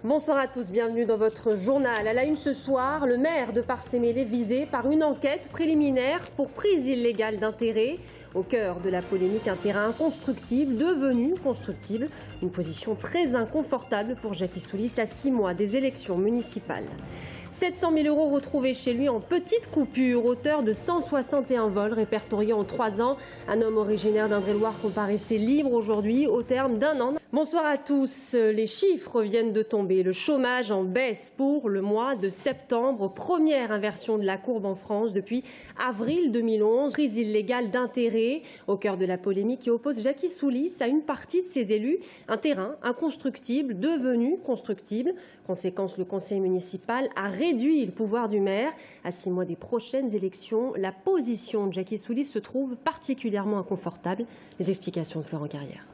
Bonsoir à tous, bienvenue dans votre journal. À la une ce soir, le maire de Parcé-Mélé visé par une enquête préliminaire pour prise illégale d'intérêt. Au cœur de la polémique, un terrain inconstructible devenu constructible. Une position très inconfortable pour Jacky Soulis à 6 mois des élections municipales. 700 000 € retrouvés chez lui en petite coupure, auteur de 161 vols répertoriés en 3 ans. Un homme originaire d'Indre-et-Loire comparaissait libre aujourd'hui au terme d'un an. Bonsoir à tous. Les chiffres viennent de tomber. Le chômage en baisse pour le mois de septembre. Première inversion de la courbe en France depuis avril 2011. Prise illégale d'intérêt au cœur de la polémique qui oppose Jacky Soulis à une partie de ses élus. Un terrain inconstructible devenu constructible. Conséquence, le conseil municipal a réduit le pouvoir du maire. À 6 mois des prochaines élections, la position de Jacky Soulis se trouve particulièrement inconfortable. Les explications de Florent Carrière.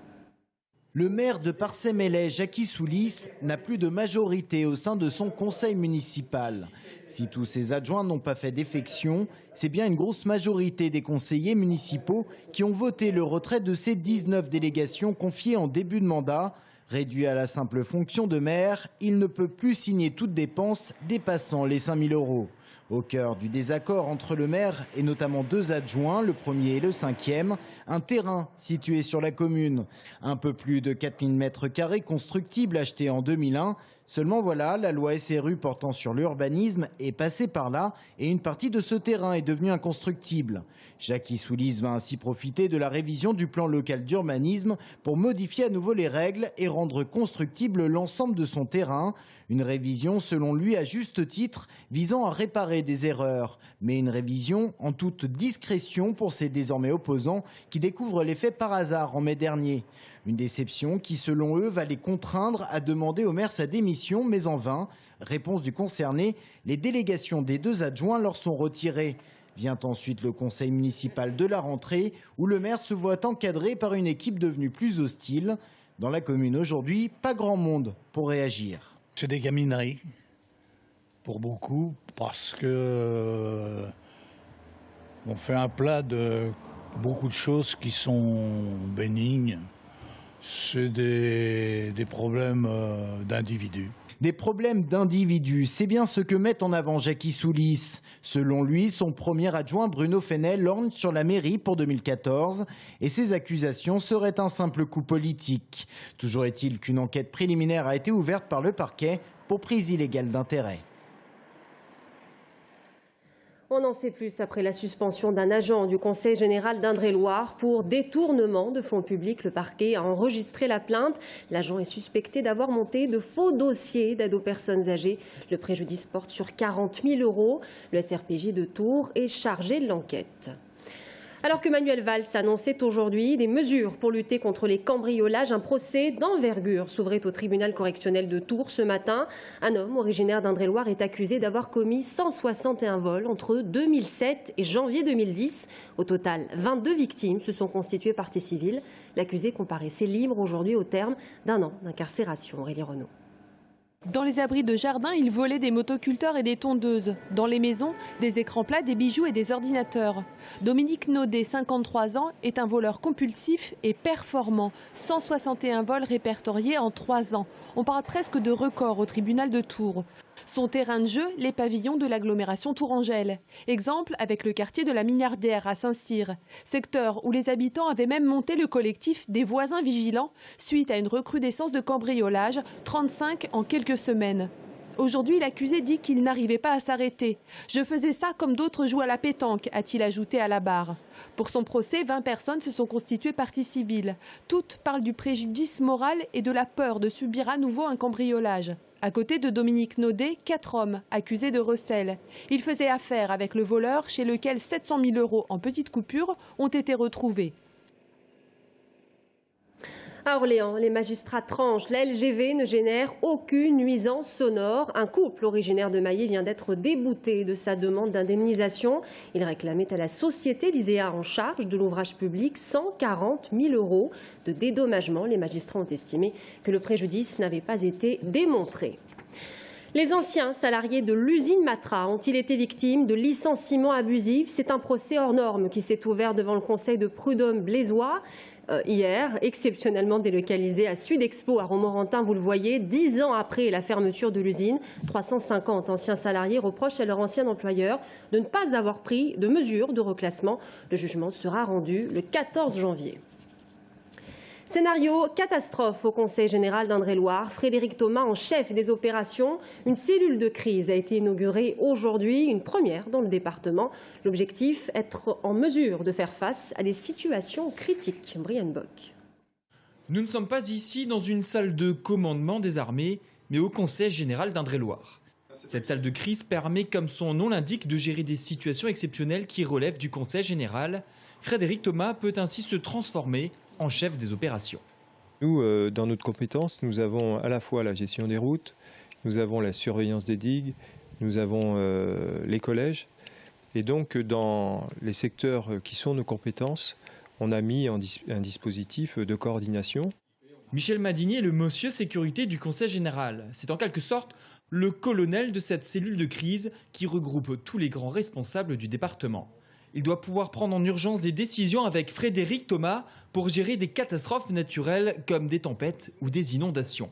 Le maire de Parcé-Mélé, Jacky Soulis, n'a plus de majorité au sein de son conseil municipal. Si tous ses adjoints n'ont pas fait défection, c'est bien une grosse majorité des conseillers municipaux qui ont voté le retrait de ces 19 délégations confiées en début de mandat. Réduit à la simple fonction de maire, il ne peut plus signer toute dépense dépassant les 5 000 €. Au cœur du désaccord entre le maire et notamment 2 adjoints, le premier et le 5e, un terrain situé sur la commune. Un peu plus de 4 000 m² constructibles achetés en 2001. Seulement voilà, la loi SRU portant sur l'urbanisme est passée par là et une partie de ce terrain est devenue inconstructible. Jacky Soulis va ainsi profiter de la révision du plan local d'urbanisme pour modifier à nouveau les règles et rendre constructible l'ensemble de son terrain. Une révision, selon lui, à juste titre, visant à réparer des erreurs. Mais une révision en toute discrétion pour ses désormais opposants qui découvrent les faits par hasard en mai dernier. Une déception qui, selon eux, va les contraindre à demander au maire sa démission, mais en vain. Réponse du concerné, les délégations des 2 adjoints leur sont retirées. Vient ensuite le conseil municipal de la rentrée, où le maire se voit encadré par une équipe devenue plus hostile. Dans la commune aujourd'hui, pas grand monde pour réagir. C'est des gamineries, pour beaucoup, parce que on fait un plat de beaucoup de choses qui sont bénignes. C'est des problèmes d'individus. Des problèmes d'individus, c'est bien ce que met en avant Jacky Soulis. Selon lui, son premier adjoint Bruno Fesnel lorgne sur la mairie pour 2014 et ces accusations seraient un simple coup politique. Toujours est-il qu'une enquête préliminaire a été ouverte par le parquet pour prise illégale d'intérêt. On en sait plus après la suspension d'un agent du Conseil général d'Indre-et-Loire pour détournement de fonds publics. Le parquet a enregistré la plainte. L'agent est suspecté d'avoir monté de faux dossiers d'aide aux personnes âgées. Le préjudice porte sur 40 000 €. Le SRPJ de Tours est chargé de l'enquête. Alors que Manuel Valls annonçait aujourd'hui des mesures pour lutter contre les cambriolages, un procès d'envergure s'ouvrait au tribunal correctionnel de Tours ce matin. Un homme originaire d'Indre-et-Loire est accusé d'avoir commis 161 vols entre 2007 et janvier 2010. Au total, 22 victimes se sont constituées partie civile. L'accusé comparaissait libre aujourd'hui au terme d'un an d'incarcération. Aurélie Renaud. Dans les abris de jardin, il volait des motoculteurs et des tondeuses. Dans les maisons, des écrans plats, des bijoux et des ordinateurs. Dominique Naudet, 53 ans, est un voleur compulsif et performant. 161 vols répertoriés en 3 ans. On parle presque de record au tribunal de Tours. Son terrain de jeu, les pavillons de l'agglomération tourangelle. Exemple avec le quartier de la Minardière à Saint-Cyr. Secteur où les habitants avaient même monté le collectif des voisins vigilants suite à une recrudescence de cambriolage, 35 en quelques semaines. Aujourd'hui, l'accusé dit qu'il n'arrivait pas à s'arrêter. « Je faisais ça comme d'autres jouent à la pétanque », a-t-il ajouté à la barre. Pour son procès, 20 personnes se sont constituées partie civile. Toutes parlent du préjudice moral et de la peur de subir à nouveau un cambriolage. À côté de Dominique Naudet, 4 hommes accusés de recel. Ils faisaient affaire avec le voleur chez lequel 700 000 € en petites coupures ont été retrouvés. À Orléans, les magistrats tranchent. La LGV ne génère aucune nuisance sonore. Un couple originaire de Maillé vient d'être débouté de sa demande d'indemnisation. Il réclamait à la société Lyséa en charge de l'ouvrage public 140 000 € de dédommagement. Les magistrats ont estimé que le préjudice n'avait pas été démontré. Les anciens salariés de l'usine Matra ont-ils été victimes de licenciements abusifs? C'est un procès hors norme qui s'est ouvert devant le conseil de prud'homme blésois hier, exceptionnellement délocalisé à Sud-Expo à Romorantin, vous le voyez, 10 ans après la fermeture de l'usine. 350 anciens salariés reprochent à leur ancien employeur de ne pas avoir pris de mesures de reclassement. Le jugement sera rendu le 14 janvier. Scénario catastrophe au Conseil général d'Indre-et-Loire. Frédéric Thomas, en chef des opérations, une cellule de crise a été inaugurée aujourd'hui, une première dans le département. L'objectif, être en mesure de faire face à des situations critiques. Brian Bock. Nous ne sommes pas ici dans une salle de commandement des armées, mais au Conseil général d'Indre-et-Loire. Cette salle de crise permet, comme son nom l'indique, de gérer des situations exceptionnelles qui relèvent du Conseil général. Frédéric Thomas peut ainsi se transformer en chef des opérations. Nous, dans notre compétence, nous avons à la fois la gestion des routes, nous avons la surveillance des digues, nous avons les collèges. Et donc, dans les secteurs qui sont nos compétences, on a mis un dispositif de coordination. Michel Madinier est le monsieur sécurité du Conseil général. C'est en quelque sorte le colonel de cette cellule de crise qui regroupe tous les grands responsables du département. Il doit pouvoir prendre en urgence des décisions avec Frédéric Thomas pour gérer des catastrophes naturelles comme des tempêtes ou des inondations.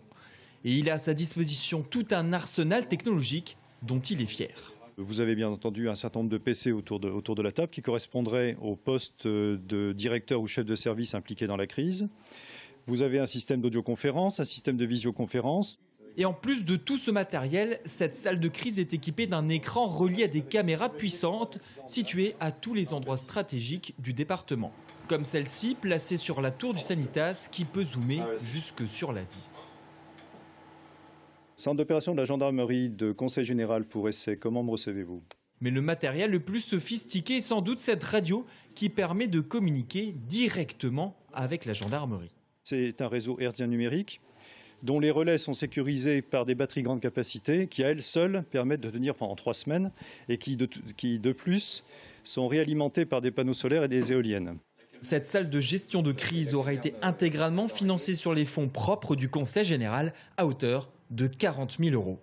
Et il a à sa disposition tout un arsenal technologique dont il est fier. Vous avez bien entendu un certain nombre de PC autour de la table qui correspondraient au poste de directeur ou chef de service impliqué dans la crise. Vous avez un système d'audioconférence, un système de visioconférence. Et en plus de tout ce matériel, cette salle de crise est équipée d'un écran relié à des caméras puissantes situées à tous les endroits stratégiques du département. Comme celle-ci, placée sur la tour du Sanitas, qui peut zoomer jusque sur la vis. Centre d'opération de la gendarmerie de Conseil général pour essai, comment me recevez-vous? Mais le matériel le plus sophistiqué est sans doute cette radio qui permet de communiquer directement avec la gendarmerie. C'est un réseau hertzien numérique dont les relais sont sécurisés par des batteries grande capacité qui, à elles seules, permettent de tenir pendant 3 semaines et qui, de plus, sont réalimentés par des panneaux solaires et des éoliennes. Cette salle de gestion de crise aura été intégralement financée sur les fonds propres du Conseil général à hauteur de 40 000 €.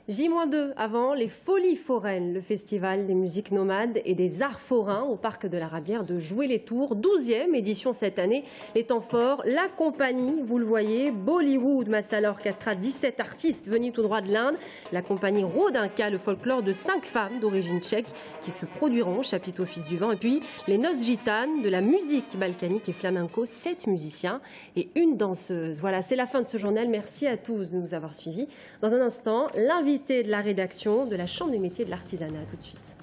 J-2 avant les Folies foraines, le festival des musiques nomades et des arts forains au parc de la Rabière de Joué-les-Tours. 12e édition cette année. Les temps forts, la compagnie, vous le voyez, Bollywood Masala Orchestra, 17 artistes venus tout droit de l'Inde. La compagnie Rodinka, le folklore de 5 femmes d'origine tchèque qui se produiront au chapiteau Fils du Vent. Et puis les noces gitanes, de la musique balkanique et flamenco, 7 musiciens et une danseuse. Voilà, c'est la fin de ce journal. Merci à tous de nous avoir suivis. Dans un instant, l'invité de la rédaction de la Chambre des métiers de l'artisanat. Tout de suite.